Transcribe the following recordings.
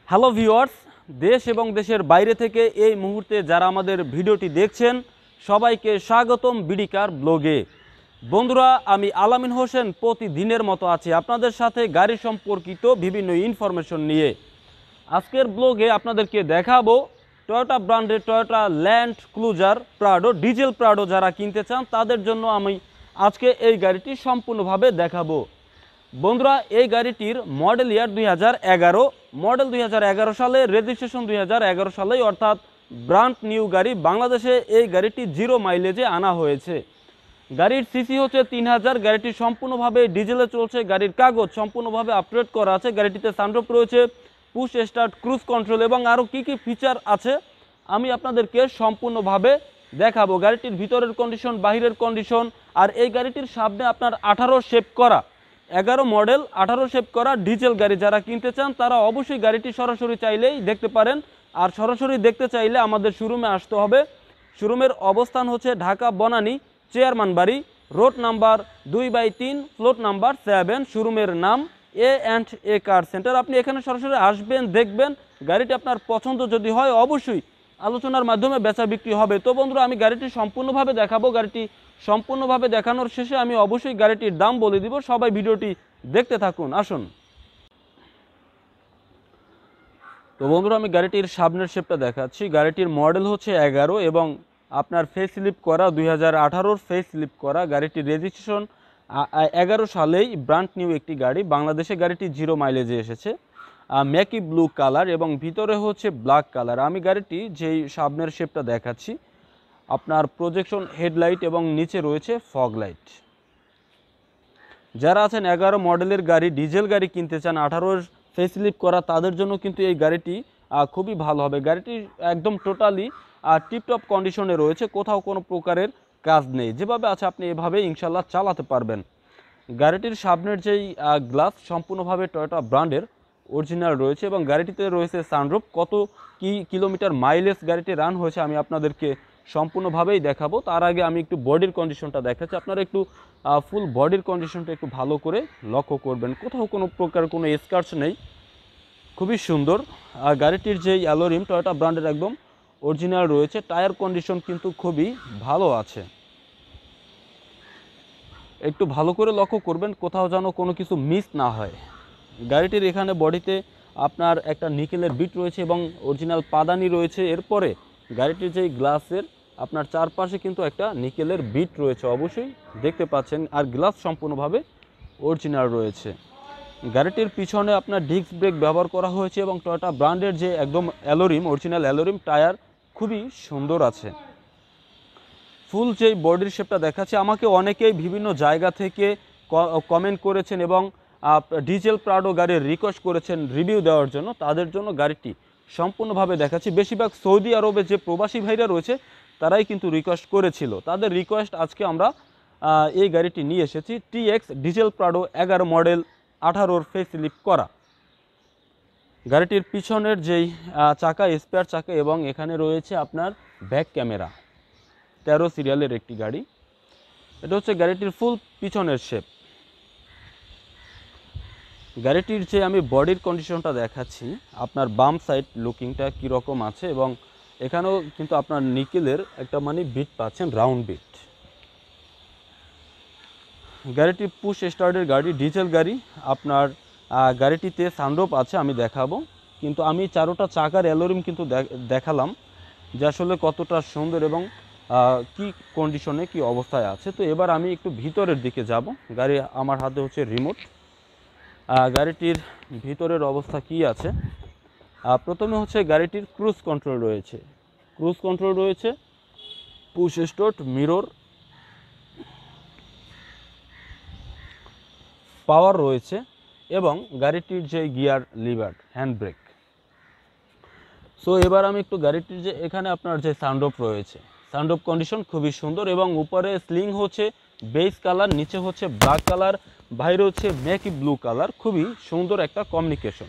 Hello viewers, দেশ এবং দেশের বাইরে থেকে এই মুহূর্তে যারা আমাদের ভিডিওটি দেখছেন সবাইকে স্বাগতম বিডিকার ব্লগে। বন্ধুরা, আমি আলামিন হোসেন প্রতিদিনের মতো আছি আপনাদের সাথে গাড়ি সম্পর্কিত বিভিন্ন ইনফরমেশন নিয়ে। আজকের ব্লগে আপনাদেরকে দেখাবো টয়োটা ব্র্যান্ডের Toyota land cruiser Prado, diesel Prado যারা কিনতে চান তাদের জন্য আমি আজকে এই গাড়িটি সম্পূর্ণভাবে দেখাবো। বন্ধুরা, এই গাড়িটির মডেল ইয়ার 2011, মডেল 2011 সালে, রেজিস্ট্রেশন 2011 সালেই, অর্থাৎ ব্র্যান্ড নিউ গাড়ি। বাংলাদেশে এই গাড়িটি 0 মাইলেজে আনা হয়েছে। গাড়ির সিসি হচ্ছে 3000। গাড়িটি সম্পূর্ণভাবে ডিজেলে চলছে। গাড়ির কাগজ সম্পূর্ণভাবে আপডেট করা আছে। গাড়িটিতে সানরুফ রয়েছে, পুশ স্টার্ট, ক্রুজ কন্ট্রোল এবং আরও কী কী ফিচার আছে আমি আপনাদেরকে সম্পূর্ণভাবে দেখাবো। গাড়িটির ভিতরের কন্ডিশন, বাহিরের কন্ডিশন, আর এই গাড়িটির সামনে আপনার 18 শেপ করা, 11 মডেল 18 শেপ করা ডিজেল গাড়ি যারা কিনতে চান তারা অবশ্যই গাড়িটি সরাসরি চাইলেই দেখতে পারেন। আর সরাসরি দেখতে চাইলে আমাদের শোরুমে আসতে হবে। শোরুমের অবস্থান হচ্ছে ঢাকা বনানী, চেয়ারম্যান বাড়ি, রোড নাম্বার 2/3, ফ্লোট নাম্বার 7। শোরুমের নাম A&A কার সেন্টার। আপনি এখানে সরাসরি আসবেন, দেখবেন, গাড়িটি আপনার পছন্দ যদি হয় অবশ্যই আলোচনার মাধ্যমে বেচা বিক্রি হবে। তো বন্ধুরা, আমি গাড়িটি সম্পূর্ণভাবে দেখাবো। গাড়িটি সম্পূর্ণভাবে দেখানোর শেষে আমি অবশ্যই গাড়িটির দাম বলে দিব। সবাই ভিডিওটি দেখতে থাকুন, আসুন। তো বন্ধুরা, আমি গাড়িটির সামনের শেপটা দেখাচ্ছি। গাড়িটির মডেল হচ্ছে 11 এবং আপনার ফেস স্লিপ করা, 2018 ফেস স্লিপ করা। গাড়িটির রেজিস্ট্রেশন 11 সালেই, ব্র্যান্ড নিউ একটি গাড়ি। বাংলাদেশে গাড়িটি 0 মাইলেজে এসেছে। ম্যাকি ব্লু কালার এবং ভিতরে হচ্ছে ব্ল্যাক কালার। আমি গাড়িটি যেই সামনের শেপটা দেখাচ্ছি, আপনার প্রজেকশন হেডলাইট এবং নিচে রয়েছে ফগ লাইট। যারা আছেন 11 মডেলের গাড়ি, ডিজেল গাড়ি কিনতে চান, 18 ফেসলিফট করা, তাদের জন্য কিন্তু এই গাড়িটি খুবই ভালো হবে। গাড়িটি একদম টোটালি টিপটপ কন্ডিশনে রয়েছে, কোথাও কোনো প্রকারের কাজ নেই। যেভাবে আছে আপনি এভাবে ইনশাল্লাহ চালাতে পারবেন। গাড়িটির সামনের যেই গ্লাস সম্পূর্ণভাবে টয়োটা ব্র্যান্ডের অরিজিনাল রয়েছে এবং গাড়িটিতে রয়েছে সানরুফ। কত কি কিলোমিটার মাইলেজ গাড়িটি রান হয়েছে আমি আপনাদেরকে সম্পূর্ণভাবেই দেখাবো। তার আগে আমি একটু বডির কন্ডিশনটা দেখাচ্ছি। আপনারা একটু ফুল বডির কন্ডিশনটা একটু ভালো করে লক্ষ্য করবেন। কোথাও কোনো প্রকার কোনো স্ক্র্যাচ নেই, খুবই সুন্দর। আর গাড়িটির যেই অ্যালোরিম টয়োটা ব্র্যান্ডের একদম অরিজিনাল রয়েছে। টায়ার কন্ডিশন কিন্তু খুবই ভালো আছে। একটু ভালো করে লক্ষ্য করবেন, কোথাও যেন কোনো কিছু মিস না হয়। গাড়িটির এখানে বডিতে আপনার একটা নিকেলের বিট রয়েছে এবং অরিজিনাল পাদানি রয়েছে। এরপরে গাড়িটির যেই গ্লাসের আপনার চারপাশে কিন্তু একটা নিকেলের বিট রয়েছে, অবশ্যই দেখতে পাচ্ছেন। আর গ্লাস সম্পূর্ণভাবে অরিজিনাল রয়েছে। গাড়িটির পিছনে আপনার ডিস্ক ব্রেক ব্যবহার করা হয়েছে এবং টয়োটা ব্র্যান্ডের যে একদম অ্যালোরিম, অরিজিনাল অ্যালোরিম টায়ার খুবই সুন্দর আছে। ফুল যেই বডির শেপটা দেখাচ্ছে, আমাকে অনেকেই বিভিন্ন জায়গা থেকে কমেন্ট করেছেন এবং ডিজেল প্রাডো গাড়ির রিকোয়েস্ট করেছেন রিভিউ দেওয়ার জন্য। তাদের জন্য গাড়িটি সম্পূর্ণভাবে দেখাচ্ছি। বেশিরভাগ সৌদি আরবে যে প্রবাসী ভাইরা রয়েছে তারাই কিন্তু রিকোয়েস্ট করেছিল। তাদের রিকোয়েস্ট আজকে আমরা এই গাড়িটি নিয়ে এসেছি। TX diesel Prado 11 model 18 face lift করা। গাড়িটির পিছনের যেই চাকা, স্পেয়ার চাকা এবং এখানে রয়েছে আপনার ব্যাক ক্যামেরা। 13 সিরিয়ালের একটি গাড়ি। এটা হচ্ছে গাড়িটির ফুল পিছনের শেপ। গাড়িটির যে আমি বডির কন্ডিশনটা দেখাচ্ছি, আপনার বাম সাইড লুকিংটা কীরকম আছে এবং এখানেও কিন্তু আপনার নিকেলের একটা বিট পাচ্ছেন, রাউন্ড বিট। গাড়িটি পুশ স্টার্টের গাড়ি, ডিজেল গাড়ি। আপনার গাড়িটিতে সানরুফ আছে, আমি দেখাবো। কিন্তু আমি চারোটা চাকার অ্যালোরিম কিন্তু দেখালাম যে আসলে কতটা সুন্দর এবং কি কন্ডিশনে কি অবস্থায় আছে। তো এবার আমি একটু ভিতরের দিকে যাব। গাড়ি আমার হাতে হচ্ছে রিমোট। গাড়িটির ভিতরের অবস্থা কি আছে, প্রথমে হচ্ছে গাড়িটির ক্রুজ কন্ট্রোল রয়েছে। ক্রুজ কন্ট্রোল রয়েছে, পুশ স্টার্ট, মিরর, পাওয়ার রয়েছে এবং গাড়িটির যে gear liver, hand brake. So এবার আমি একটু গাড়িটির যে এখানে আপনার যে সানরুফ রয়েছে, সানরুফ কন্ডিশন খুবই সুন্দর এবং উপরে স্লিং হচ্ছে বেজ কালার, নিচে হচ্ছে ব্ল্যাক কালার, বাইরে হচ্ছে ম্যাকি ব্লু কালার। খুবই সুন্দর একটা কমিউনিকেশন।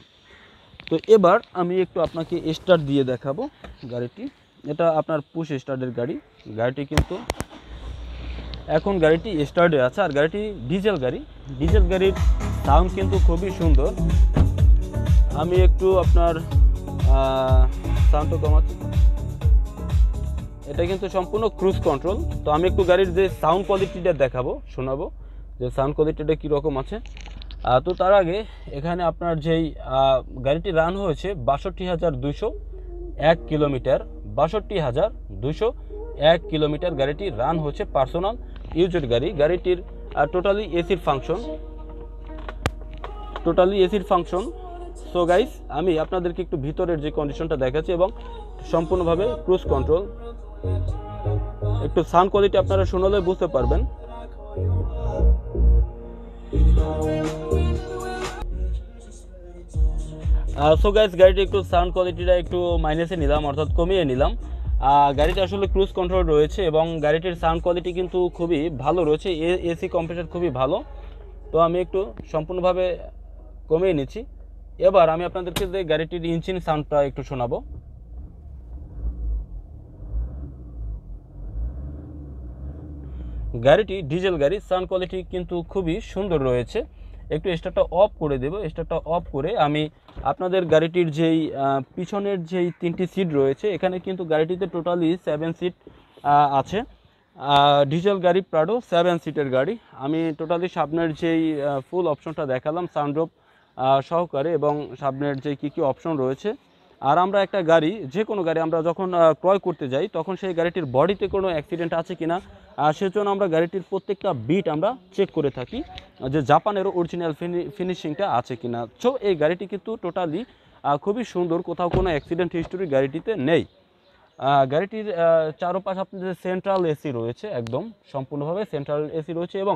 তো এবার আমি একটু আপনাকে স্টার্ট দিয়ে দেখাবো গাড়িটি। এটা আপনার পুশ স্টার্টের গাড়ি। গাড়িটি কিন্তু এখন গাড়িটি স্টার্টে আছে। আর গাড়িটি ডিজেল গাড়ি। ডিজেল গাড়ির সাউন্ড কিন্তু খুবই সুন্দর। আমি একটু আপনার সাউন্ডটা কমাচ্ছি, এটা কিন্তু সম্পূর্ণ ক্রুজ কন্ট্রোল। তো আমি একটু গাড়ির যে সাউন্ড কোয়ালিটিটা দেখাবো, শোনাবো যে সাউন্ড কোয়ালিটিটা কীরকম আছে। তো তার আগে এখানে আপনার যেই গাড়িটি রান হয়েছে 62,201 কিলোমিটার, 62,201 কিলোমিটার গাড়িটি রান হচ্ছে, পার্সোনাল ইউজের গাড়ি। গাড়িটির টোটালি এসির ফাংশন। সো গাইস, আমি আপনাদেরকে একটু ভিতরের যে কন্ডিশনটা দেখাচ্ছি এবং সম্পূর্ণভাবে ক্রুজ কন্ট্রোল। একটু সাউন্ড কোয়ালিটি আপনারা শুনলে বুঝতে পারবেন। সো গাইস, গাড়িটি একটু সাউন্ড কোয়ালিটিটা একটু মাইনাসে নিলাম, অর্থাৎ কমিয়ে নিলাম। গাড়িটা আসলে ক্রুজ কন্ট্রোল রয়েছে এবং গাড়িটির সাউন্ড কোয়ালিটি কিন্তু খুবই ভালো রয়েছে, এসি কম্প্রেসার খুবই ভালো। তো আমি একটু সম্পূর্ণভাবে কমিয়ে নিচ্ছি। এবার আমি আপনাদেরকে যে গাড়িটির ইঞ্জিন সাউন্ডটা একটু শোনাবো। গাড়িটি ডিজেল গাড়ি, সাউন্ড কোয়ালিটি কিন্তু খুবই সুন্দর রয়েছে। একটু স্টার্টটা অফ করে দেব। স্টার্টটা অফ করে আমি আপনাদের গাড়িটির যেই পিছনের যেই 3টি সিট রয়েছে, এখানে কিন্তু গাড়িটিতে টোটালি 7 সিট আছে। ডিজেল গাড়ি, প্রাডো 7 সিটের গাড়ি। আমি টোটালি সামনের যেই ফুল অপশনটা দেখালাম সানরুফ সহকারে, এবং সামনের যে কী অপশন রয়েছে। আর আমরা একটা গাড়ি, যে কোনো গাড়ি আমরা যখন ক্রয় করতে যাই, তখন সেই গাড়িটির বডিতে কোনো অ্যাক্সিডেন্ট আছে কিনা, সেজন্য আমরা গাড়িটির প্রত্যেকটা বিট আমরা চেক করে থাকি যে জাপানেরও অরিজিনাল ফিনিশিংটা আছে কিনা। সো এই গাড়িটি কিন্তু টোটালি খুবই সুন্দর, কোথাও কোনো অ্যাক্সিডেন্ট হিস্টোরি গাড়িটিতে নেই। গাড়িটির চারপাশ আপনাদের সেন্ট্রাল এসি রয়েছে, একদম সম্পূর্ণভাবে সেন্ট্রাল এসি রয়েছে, এবং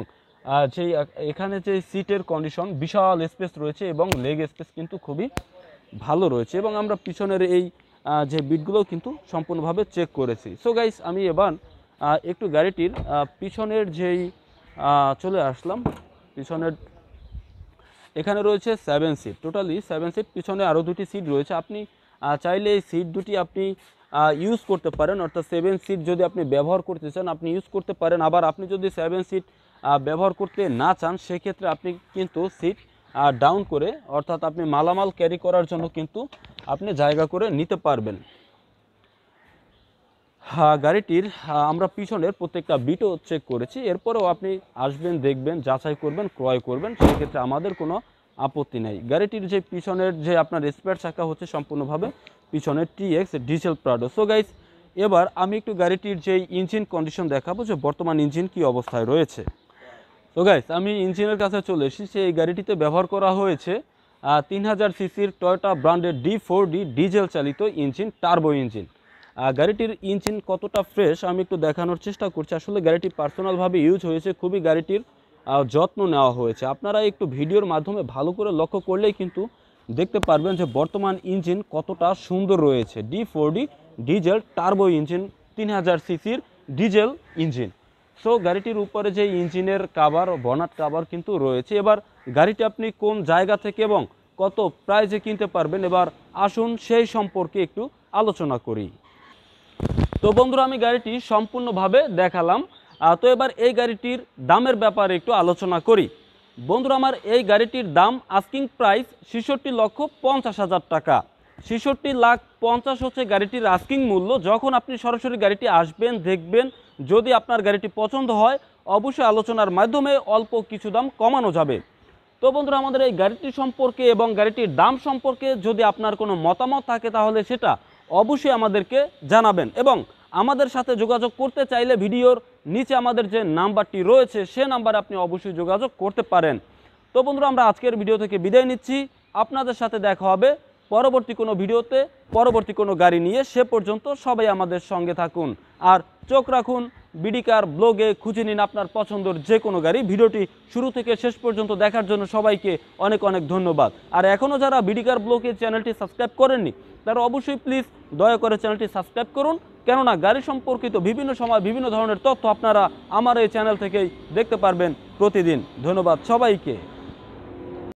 যেই এখানে যে সিটের কন্ডিশন, বিশাল স্পেস রয়েছে এবং লেগ স্পেস কিন্তু খুবই ভালো রয়েছে, এবং আমরা পিছনের এই যে বিটগুলোও কিন্তু সম্পূর্ণভাবে চেক করেছি। সো গাইস, আমি এবার একটু গাড়িটির পিছনের যেই চলে আসলাম। পিছনের এখানে রয়েছে 7 সিট, টোটালি 7 সিট। পিছনে আরও 2টি সিট রয়েছে। আপনি চাইলে এই সিট দুটি আপনি ইউজ করতে পারেন, অর্থাৎ 7 সিট যদি আপনি ব্যবহার করতে চান আপনি ইউজ করতে পারেন। আবার আপনি যদি 7 সিট ব্যবহার করতে না চান, সেক্ষেত্রে আপনি কিন্তু সিট ডাউন করে, অর্থাৎ আপনি মালামাল ক্যারি করার জন্য কিন্তু আপনি জায়গা করে নিতে পারবেন। গাড়িটির আমরা পিছনের প্রত্যেকটা বিটও চেক করেছি। এরপরেও আপনি আসবেন, দেখবেন, যাচাই করবেন, ক্রয় করবেন, সেক্ষেত্রে আমাদের কোনো আপত্তি নেই। গাড়িটির যে পিছনের যে আপনার স্পেয়ার চাকা হচ্ছে সম্পূর্ণভাবে পিছনের TX diesel Prado. So guys, এবার আমি একটু গাড়িটির যে ইঞ্জিন কন্ডিশন দেখাবো, যে বর্তমান ইঞ্জিন কি অবস্থায় রয়েছে। তো গাইস, আমি ইঞ্জিনের কাছে চলে এসেছি। এই গাড়িটিতে ব্যবহার করা হয়েছে 3000 সিসির টয়োটা ব্র্যান্ডের D4D ডিজেল চালিত ইঞ্জিন, টার্বো ইঞ্জিন। গাড়িটির ইঞ্জিন কতটা ফ্রেশ আমি একটু দেখানোর চেষ্টা করছি। আসলে গাড়িটি পার্সোনালভাবে ইউজ হয়েছে, খুবই গাড়িটির যত্ন নেওয়া হয়েছে। আপনারা একটু ভিডিওর মাধ্যমে ভালো করে লক্ষ্য করলেই কিন্তু দেখতে পারবেন যে বর্তমান ইঞ্জিন কতটা সুন্দর রয়েছে। D4D ডিজেল টার্বো ইঞ্জিন, 3000 সিসির ডিজেল ইঞ্জিন। সো গাড়িটির উপরে যে ইঞ্জিনের কাভার, বনাট কাভার কিন্তু রয়েছে। এবার গাড়িটি আপনি কোন জায়গা থেকে এবং কত প্রাইসে কিনতে পারবেন, এবার আসুন সেই সম্পর্কে একটু আলোচনা করি। তো বন্ধুরা, আমি গাড়িটি সম্পূর্ণভাবে দেখালাম। তো এবার এই গাড়িটির দামের ব্যাপারে একটু আলোচনা করি। বন্ধুরা, আমার এই গাড়িটির দাম আস্কিং প্রাইস 66,50,000 টাকা। 66,50,000 হচ্ছে গাড়িটির আস্কিং মূল্য। যখন আপনি সরাসরি গাড়িটি আসবেন, দেখবেন, যদি আপনার গাড়িটি পছন্দ হয়, অবশ্যই আলোচনার মাধ্যমে অল্প কিছু দাম কমানো যাবে। তো বন্ধুরা, আমাদের এই গাড়িটি সম্পর্কে এবং গাড়িটির দাম সম্পর্কে যদি আপনার কোনো মতামত থাকে, তাহলে সেটা অবশ্যই আমাদেরকে জানাবেন, এবং আমাদের সাথে যোগাযোগ করতে চাইলে ভিডিওর নিচে আমাদের যে নাম্বারটি রয়েছে, সে নাম্বারে আপনি অবশ্যই যোগাযোগ করতে পারেন। তো বন্ধুরা, আমরা আজকের ভিডিও থেকে বিদায় নিচ্ছি। আপনাদের সাথে দেখা হবে পরবর্তী কোনো ভিডিওতে, পরবর্তী কোনো গাড়ি নিয়ে। সে পর্যন্ত সবাই আমাদের সঙ্গে থাকুন আর চোখ রাখুন বিডি কার ব্লগে। খুঁজে নিন আপনার পছন্দের যে কোনো গাড়ি। ভিডিওটি শুরু থেকে শেষ পর্যন্ত দেখার জন্য সবাইকে অনেক অনেক ধন্যবাদ। আর এখনও যারা বিডি কার ব্লগে চ্যানেলটি সাবস্ক্রাইব করেননি, তারা অবশ্যই প্লিজ দয়া করে চ্যানেলটি সাবস্ক্রাইব করুন, কেননা গাড়ি সম্পর্কিত বিভিন্ন সময় বিভিন্ন ধরনের তথ্য আপনারা আমার এই চ্যানেল থেকেই দেখতে পারবেন প্রতিদিন। ধন্যবাদ সবাইকে।